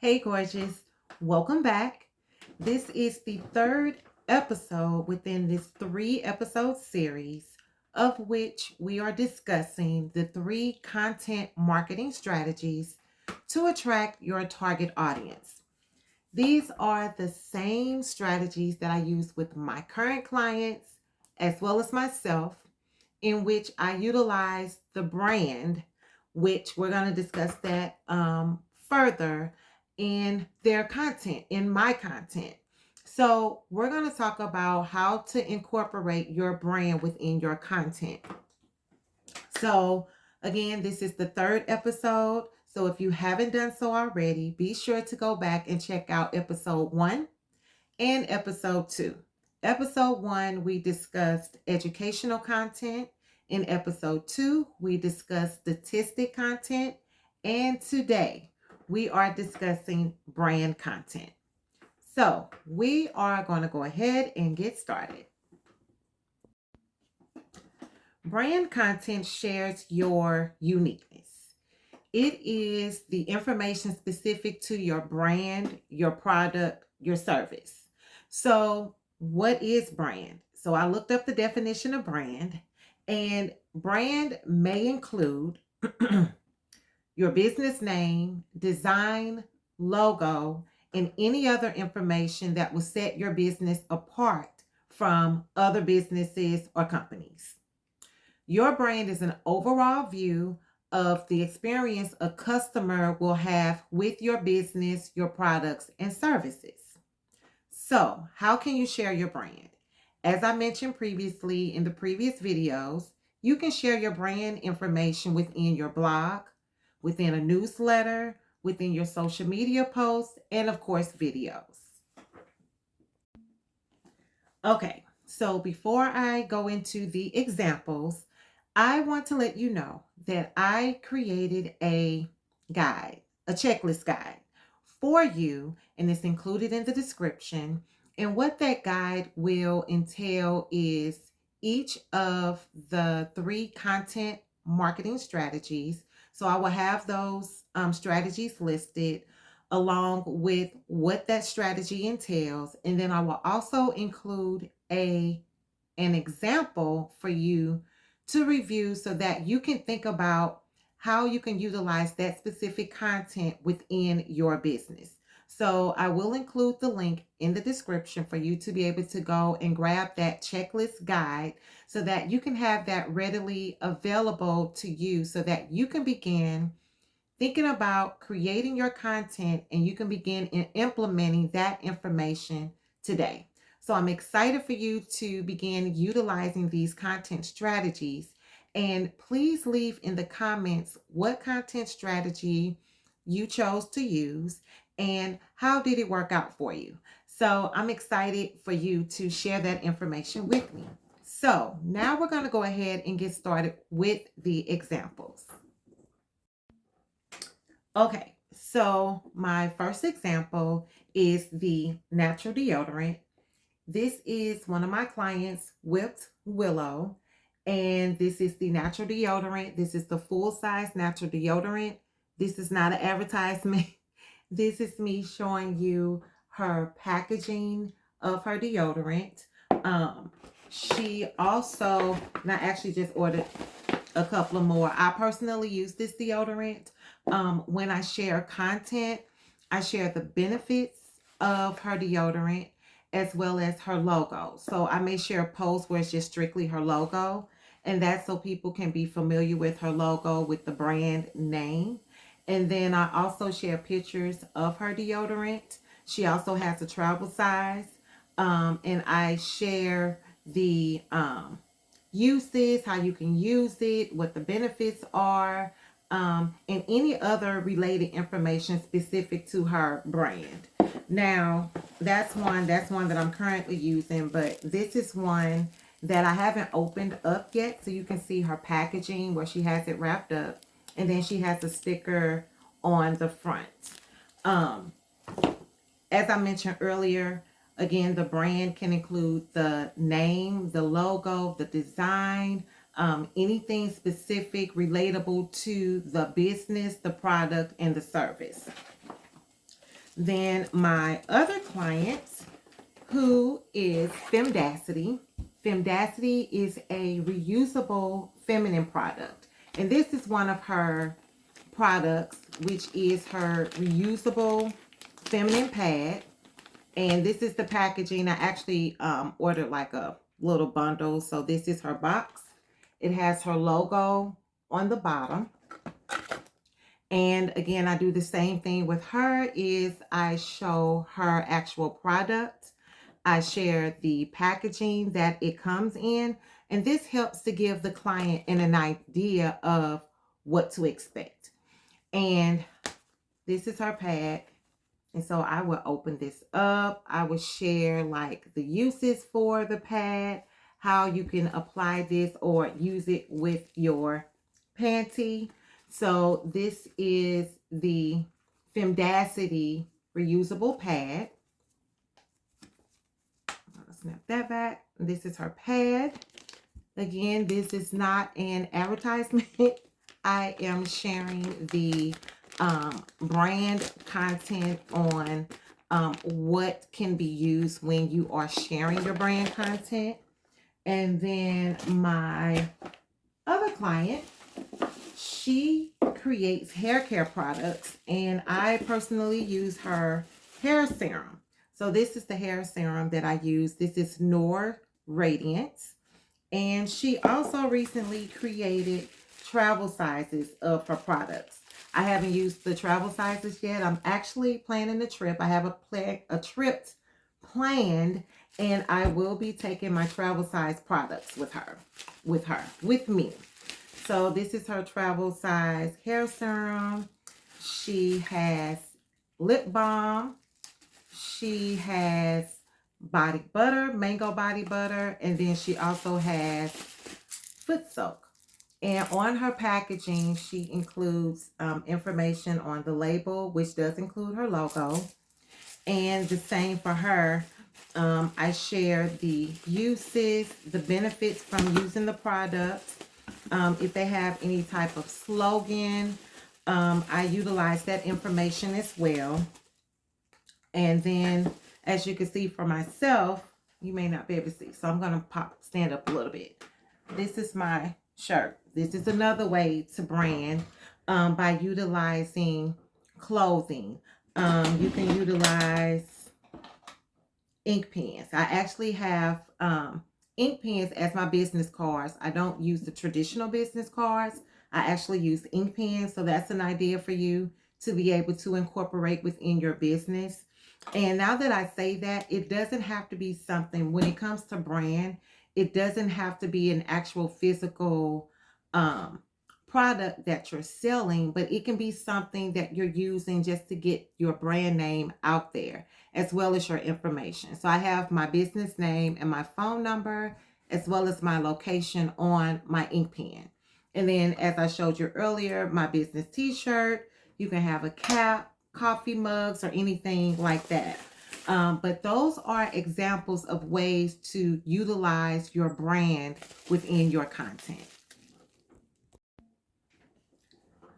Hey, gorgeous. Welcome back. This is the third episode within this three-episode series, of which we are discussing the three content marketing strategies to attract your target audience. These are the same strategies that I use with my current clients as well as myself, in which I utilize the brand, which we're going to discuss that further in their content, in my content. So, we're going to talk about how to incorporate your brand within your content. So, again, this is the third episode. So, if you haven't done so already, be sure to go back and check out episode 1 and episode 2. Episode 1, we discussed educational content. In episode 2, we discussed statistic content. And today, we are discussing brand content. So, we are going to go ahead and get started. Brand content shares your uniqueness. It is the information specific to your brand, your product, your service. So, what is brand? So, I looked up the definition of brand, and brand may include your business name, design, logo, and any other information that will set your business apart from other businesses or companies. Your brand is an overall view of the experience a customer will have with your business, your products, and services. So, how can you share your brand? As I mentioned previously in the previous videos, you can share your brand information within your blog, within a newsletter, within your social media posts, and of course, videos. Okay, so before I go into the examples, I want to let you know that I created a guide, a checklist guide for you, and it's included in the description. And what that guide will entail is each of the three content marketing strategies. So I will have those strategies listed along with what that strategy entails. And then I will also include an example for you to review so that you can think about how you can utilize that specific content within your business. So I will include the link in the description for you to be able to go and grab that checklist guide so that you can have that readily available to you so that you can begin thinking about creating your content and you can begin implementing that information today. So I'm excited for you to begin utilizing these content strategies. And please leave in the comments what content strategy you chose to use and how did it work out for you. So I'm excited for you to share that information with me. So now we're going to go ahead and get started with the examples. Okay, so my first example is the natural deodorant. This is one of my clients, Whipped Willow, and this is the natural deodorant. This is the full size natural deodorant. This is not an advertisement. This is me showing you her packaging of her deodorant. She also, and I actually just ordered a couple of more. I personally use this deodorant. When I share content, I share the benefits of her deodorant as well as her logo. So I may share a post where it's just strictly her logo, and that's so people can be familiar with her logo with the brand name. And then I also share pictures of her deodorant. She also has a travel size, and I share the uses, how you can use it, what the benefits are, and any other related information specific to her brand. Now, that's one that I'm currently using, but this is one that I haven't opened up yet, so you can see her packaging where she has it wrapped up, and then she has a sticker on the front. Um, as I mentioned earlier, again, the brand can include the name, the logo, the design, anything specific, relatable to the business, the product, and the service. Then my other client, who is Femdacity. Femdacity is a reusable feminine product. And this is one of her products, which is her reusable feminine pad. And this is the packaging. I actually ordered like a little bundle. So this is her box. It has her logo on the bottom. And again, I do the same thing with her is I show her actual product. I share the packaging that it comes in, and this helps to give the client an idea of what to expect. And this is her pad. And so I will open this up. I will share like the uses for the pad, how you can apply this or use it with your panty. So this is the Femdacity reusable pad. I'll snap that back. This is her pad. Again, this is not an advertisement. I am sharing the brand content on what can be used when you are sharing your brand content. And then my other client, she creates hair care products, and I personally use her hair serum. So this is the hair serum that I use. This is Noor Radiance. And she also recently created travel sizes of her products. I haven't used the travel sizes yet. I'm actually planning a trip. I have a trip planned, and I will be taking my travel size products with me. So this is her travel size hair serum. She has lip balm. She has body butter, mango body butter, and then she also has foot soak. And on her packaging, she includes information on the label, which does include her logo. And the same for her. I share the uses, the benefits from using the product. If they have any type of slogan, I utilize that information as well. And then, as you can see for myself, you may not be able to see, so I'm going to stand up a little bit. This is my shirt. This is another way to brand by utilizing clothing. You can utilize ink pens. I actually have ink pens as my business cards. I don't use the traditional business cards. I actually use ink pens. So that's an idea for you to be able to incorporate within your business. And now that I say that, it doesn't have to be something, when it comes to brand, it doesn't have to be an actual physical product that you're selling, but it can be something that you're using just to get your brand name out there, as well as your information. So I have my business name and my phone number, as well as my location on my ink pen. And then, as I showed you earlier, my business t-shirt, you can have a cap, coffee mugs, or anything like that. But those are examples of ways to utilize your brand within your content.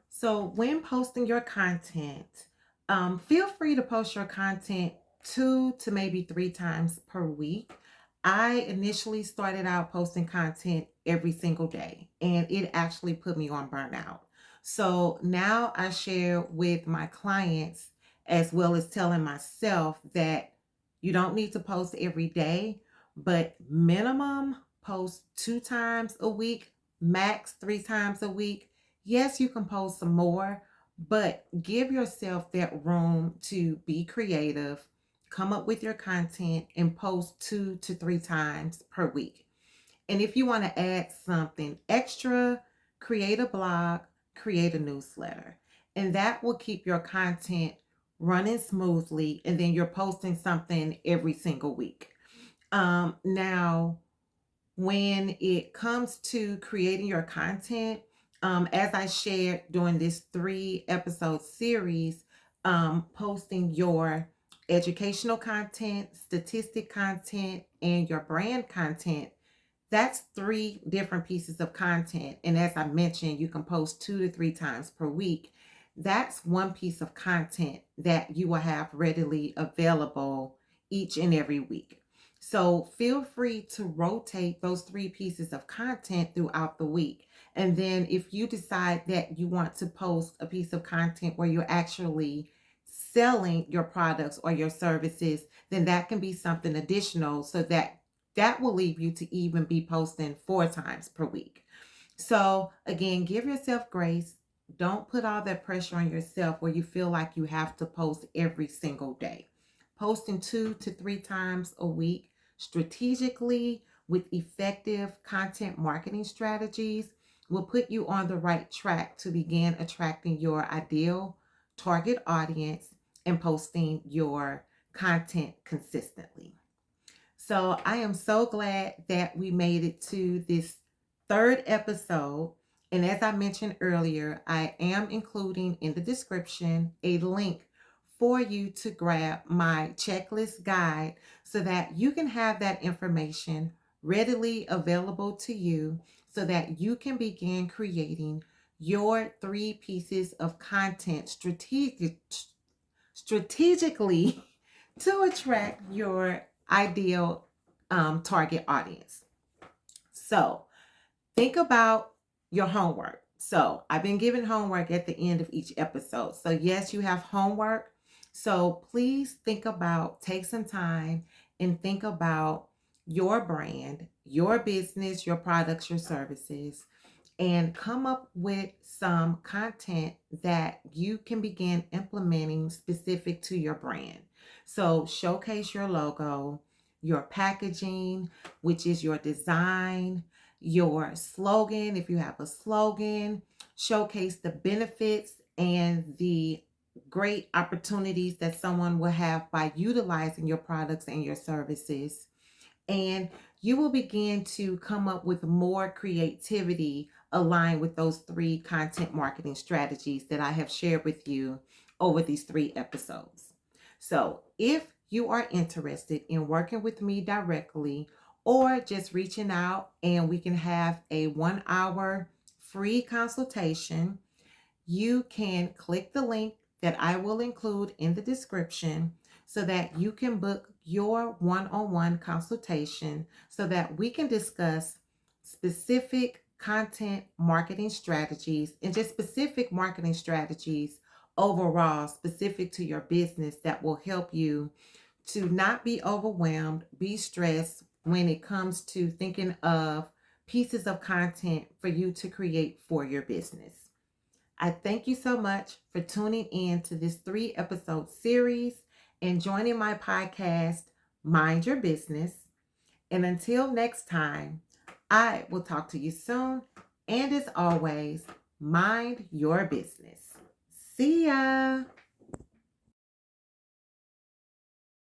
So when posting your content, feel free to post your content 2 to maybe 3 times per week. I initially started out posting content every single day, and it actually put me on burnout. So now I share with my clients, as well as telling myself, that you don't need to post every day, but minimum post 2 times a week, max 3 times a week. Yes, you can post some more, but give yourself that room to be creative, come up with your content, and post 2 to 3 times per week. And if you want to add something extra, create a blog, create a newsletter, and that will keep your content running smoothly. And then you're posting something every single week. Now, when it comes to creating your content, as I shared during this 3-episode series, posting your educational content, statistic content, and your brand content, that's 3 different pieces of content. And as I mentioned, you can post 2 to 3 times per week. that's one piece of content that you will have readily available each and every week. So feel free to rotate those three pieces of content throughout the week. And then if you decide that you want to post a piece of content where you're actually selling your products or your services, then that can be something additional, so that that will leave you to even be posting 4 times per week. So again, give yourself grace. Don't put all that pressure on yourself where you feel like you have to post every single day. Posting 2 to 3 times a week strategically with effective content marketing strategies will put you on the right track to begin attracting your ideal target audience and posting your content consistently. So I am so glad that we made it to this third episode. And as I mentioned earlier, I am including in the description a link for you to grab my checklist guide so that you can have that information readily available to you so that you can begin creating your 3 pieces of content strategically to attract your ideal target audience. So think about your homework. So I've been giving homework at the end of each episode. So yes, you have homework. So please take some time and think about your brand, your business, your products, your services, and come up with some content that you can begin implementing specific to your brand. So showcase your logo, your packaging, which is your design, your slogan, if you have a slogan, showcase the benefits and the great opportunities that someone will have by utilizing your products and your services. And you will begin to come up with more creativity aligned with those 3 content marketing strategies that I have shared with you over these 3 episodes. So, if you are interested in working with me directly or just reaching out and we can have a 1 hour free consultation, you can click the link that I will include in the description so that you can book your one-on-one consultation so that we can discuss specific content marketing strategies and just specific marketing strategies overall specific to your business that will help you to not be overwhelmed, be stressed when it comes to thinking of pieces of content for you to create for your business. I thank you so much for tuning in to this 3 episode series and joining my podcast, Mind Your Business. And until next time, I will talk to you soon. And as always, mind your business. See ya.